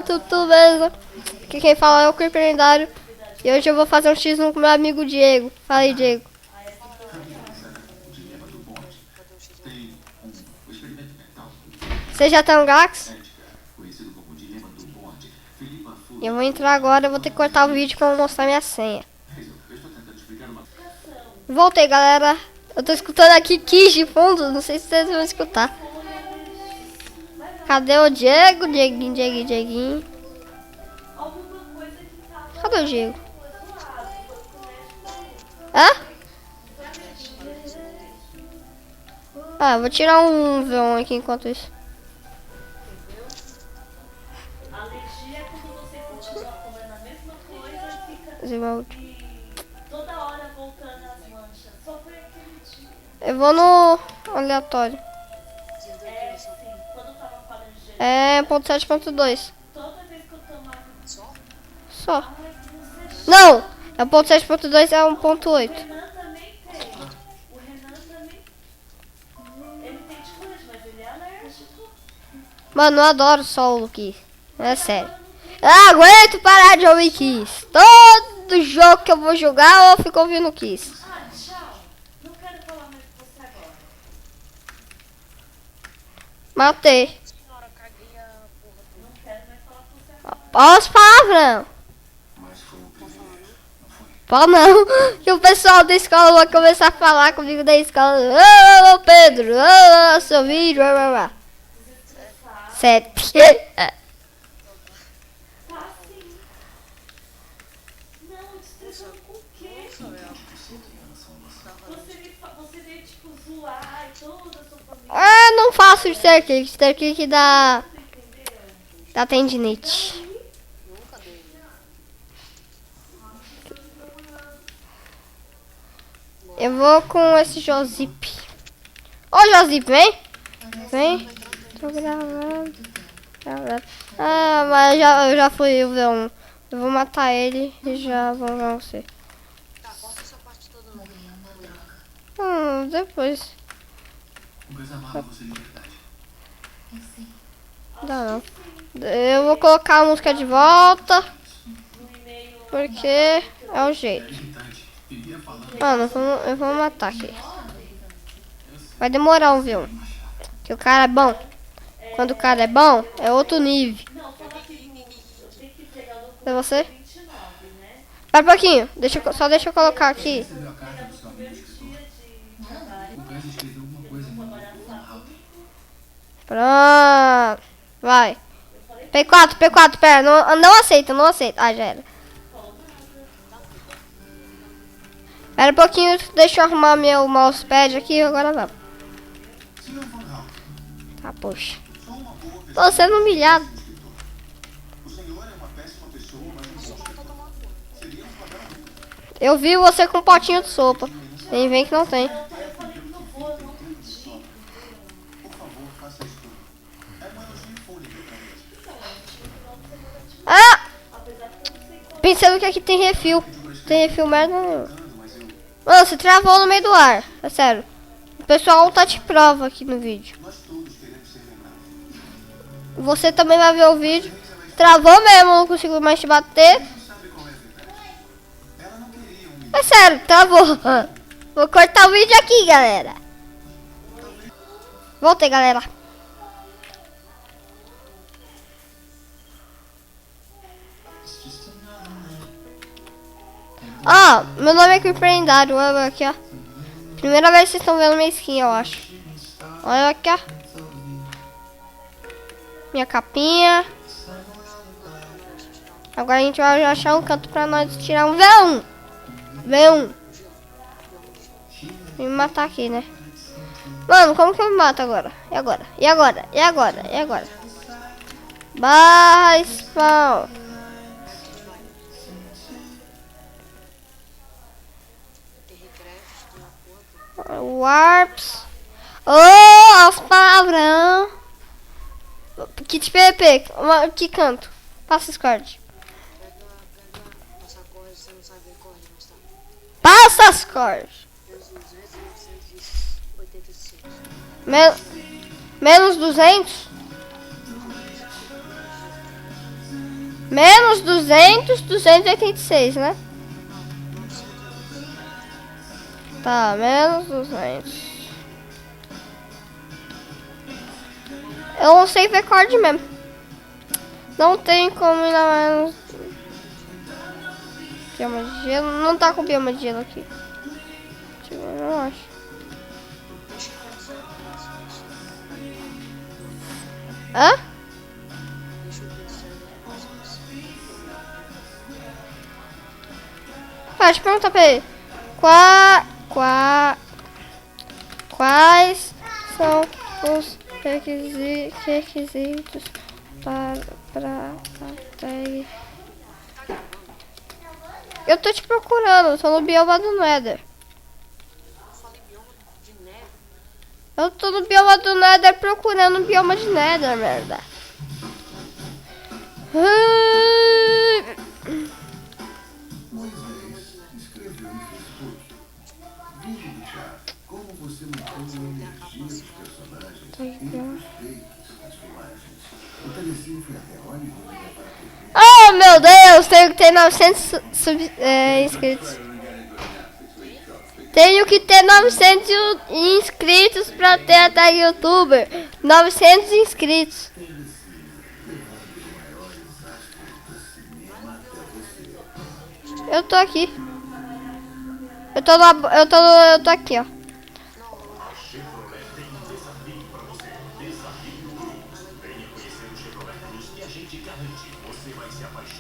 tudo beleza? Aqui quem fala é o Creeper Lendário. E hoje eu vou fazer um X1 com meu amigo Diego. Fala aí, Diego. Você já tá no Galaxy? Eu vou entrar agora, eu vou ter que cortar o vídeo pra eu mostrar minha senha. Voltei, galera. Eu tô escutando aqui Kiss de fundo, não sei se vocês vão escutar. Cadê o Diego? Dieguinho. Cadê o Diego? Hã? Ah, vou tirar um V1 aqui enquanto isso. Alergia é quando você continua comendo a mesma coisa e fica toda hora voltando as manchas. Só foi aquele dia. Eu vou no aleatório. É, sim. Quando eu tava com alergia, É, ponto 7.2. toda vez que eu tomava... Só. Ai, você... Não! É o ponto 7.2, é 1.8. O Renan também tem. O Renan também... Ele tem ticoide, mas ele é alérgico. Mano, eu adoro solo Kiss. É sério. Eu não aguento parar de ouvir Kiss. Todo jogo que eu vou jogar, eu fico ouvindo Kiss. Ah, tchau. Não quero falar mais com você agora. Matei. Não quero mais falar com você agora. Olha as palavrão. Pô, não. Que o pessoal da escola vai começar a falar comigo da escola. Ô, Pedro. Ô, seu vídeo. Blá, blá. 7. Tá sim. Não, destressando com o quê? Você veio tipo zoar e toda a sua família. Ah, não faço Staircake. Staircake dá tendinite. Eu vou com esse Josip. Ô, Josip, vem. Vem. Tô gravando. Ah, mas eu já fui o V1. Eu vou matar ele e já vou ver você. Tá, corta essa parte toda não. Depois. Dá não. Eu vou colocar a música de volta. Porque é o jeito. Mano, eu vou matar aqui. Vai demorar um V1. Que o cara é bom. Quando o cara é bom, é outro nível. É você? Espera um pouquinho. Só deixa eu colocar aqui. Pronto. Vai. P4, pera. Não aceita. Ah, já era. Espera um pouquinho, deixa eu arrumar meu mousepad aqui e agora vamos. Tá, poxa. Tô sendo humilhado. Eu vi você com um potinho de sopa. Vem que não tem. Ah! Pensando que aqui tem refil. Tem refil merda nenhuma. Mano, você travou no meio do ar. É sério. O pessoal tá de prova aqui no vídeo. Você também vai ver o vídeo. Travou mesmo, não consigo mais te bater. É sério, travou. Vou cortar o vídeo aqui, galera. Voltei, galera. Ah, meu nome é Creeper Lendário. Olha aqui, ó. Primeira vez que vocês estão vendo minha skin, eu acho. Olha aqui, ó. Minha capinha. Agora a gente vai achar um canto pra nós tirar um V1. V1. Vem me matar aqui, né? Mano, como que eu me mato agora? E agora? Barra spawn. Warps. Oh, os palavrão. Kit PVP. Que canto? Passa os cortes. Passa as cortes. Menos 200? Menos 200, 286, né? Tá, menos 200. Eu não sei recorde mesmo. Não tem como ir na menos. Bioma de gelo. Não tá com bioma de gelo aqui. Deixa eu ver, não acho. Hã? Deixa eu perguntar pra ele. Quais são os requisitos para a tag? Eu tô te procurando, eu tô no bioma do Nether. Eu tô no bioma do Nether procurando o bioma de Nether, merda. Moisés escreveu no Facebook: vídeo do chat, como você mantém a energia dos personagens e dos feitos das filmagens. O telecine foi até Hollywood levar a TV. Oh, meu Deus, tenho que ter 900 inscritos. Tenho que ter 900 inscritos pra ter a tag youtuber. 900 inscritos. Eu tô aqui. Eu tô aqui, ó.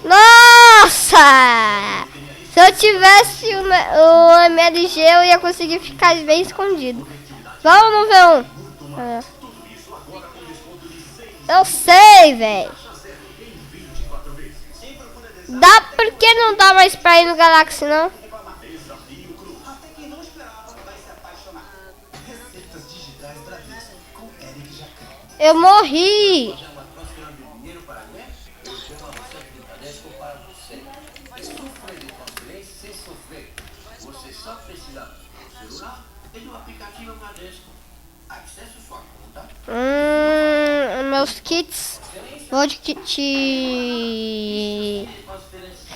Nossa! Se eu tivesse o MLG, eu ia conseguir ficar bem escondido. Vamos no V1. Eu sei, velho. Dá, por que não dá mais pra ir no Galaxy, não? Eu morri. Meus kits. Vou de kit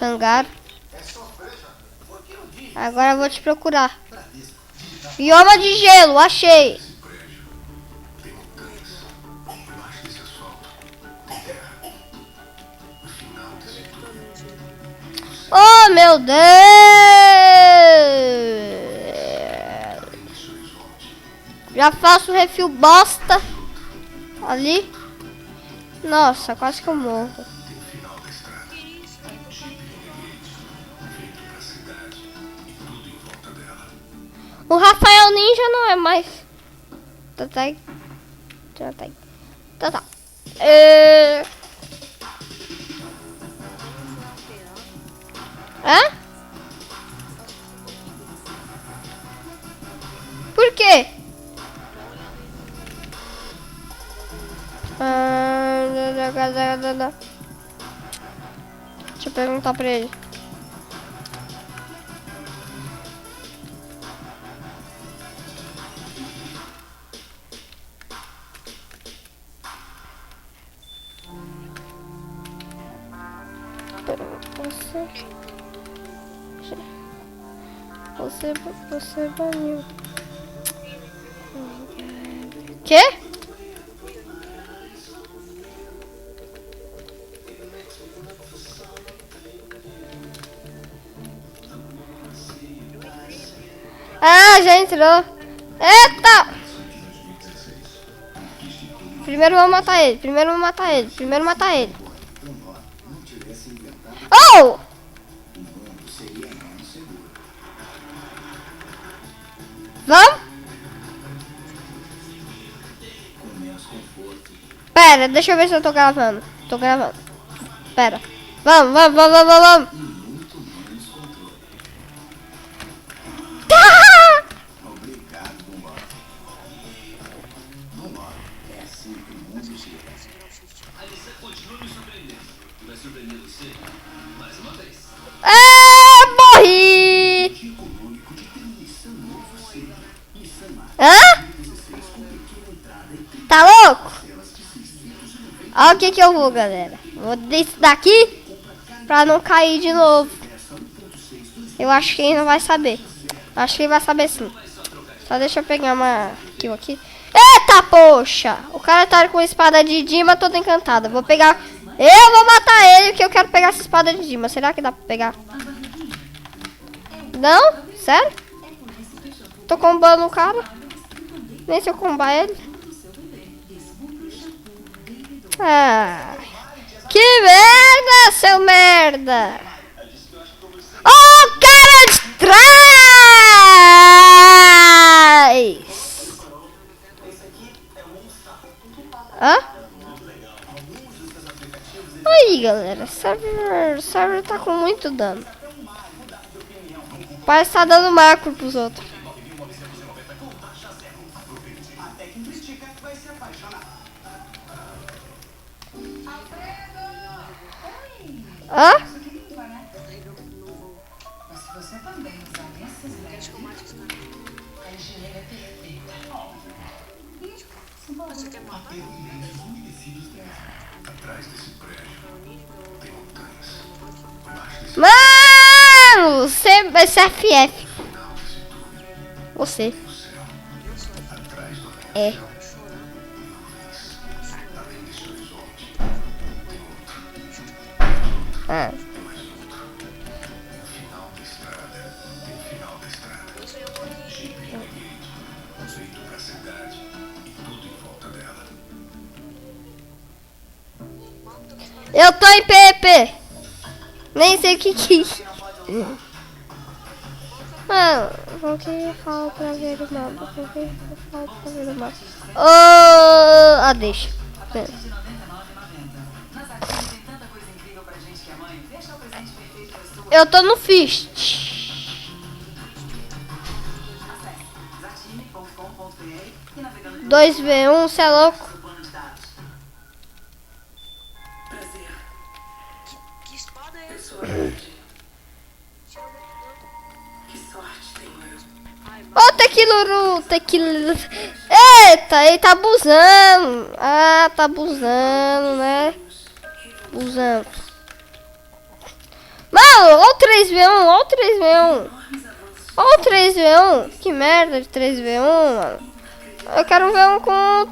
hangar. Agora eu vou te procurar. Bioma de gelo, achei. Oh, meu Deus! Já faço refil bosta ali. Nossa, quase que eu morro. O Rafael Ninja não é mais. Tá. Hã? Por quê? Deixa eu perguntar pra ele. Você baniu. Quê? Ah, já entrou. Eita! Primeiro vamos matar ele. Oh! Vamos? Pera, deixa eu ver se eu tô gravando. Tô gravando. Pera. Vamos. Obrigado, Vambora. Vambora. É assim que o mundo gira. Alissa, continua me surpreendendo. Vai surpreender você mais uma vez. Morri! Econômico de ter um Nissan novo sempre. Nissan Mark Hã? 16 com pequena entrada e Tá louco? estrelas de 690. Olha o que eu vou, galera. Vou desse daqui. Pra não cair de novo. Eu acho que ele não vai saber. Acho que ele vai saber sim. Só deixa eu pegar uma kill aqui. Eita, poxa! O cara tá com espada de Dima toda encantada. Vou pegar... Eu vou matar ele, porque eu quero pegar essa espada de Dima. Será que dá pra pegar? Não? Sério? Tô combando o cara. Nem se eu combar ele. Ah, que merda, seu merda! Oh, cara de trás! Hã? Aí, galera, o server tá com muito dano. Parece que tá dando macro pros outros. Hã? Você quer matar? Atrás desse prédio tem montanhas. Mano, você vai ser FF. Você. Atrás do É. além desse horizonte, Ah. final da estrada. Tem final da estrada. Jeep Renegade, conceito pra cidade e tudo em volta dela. Eu tô em PP. Nem sei o que que... Mano, o que eu falo pra ver o mapa? O que eu falo pra ver o mapa? Ah, deixa. Eu tô no Fist. 2v1, cê é louco? Que espada é essa? Ô, Tequiluru, Tequiluru. Eita, ele tá abusando. Ah, tá abusando, né? Abusando. Mano, ó o 3v1, ó o 3v1. Ó o 3v1. Que merda de 3v1, mano. Eu quero ver um com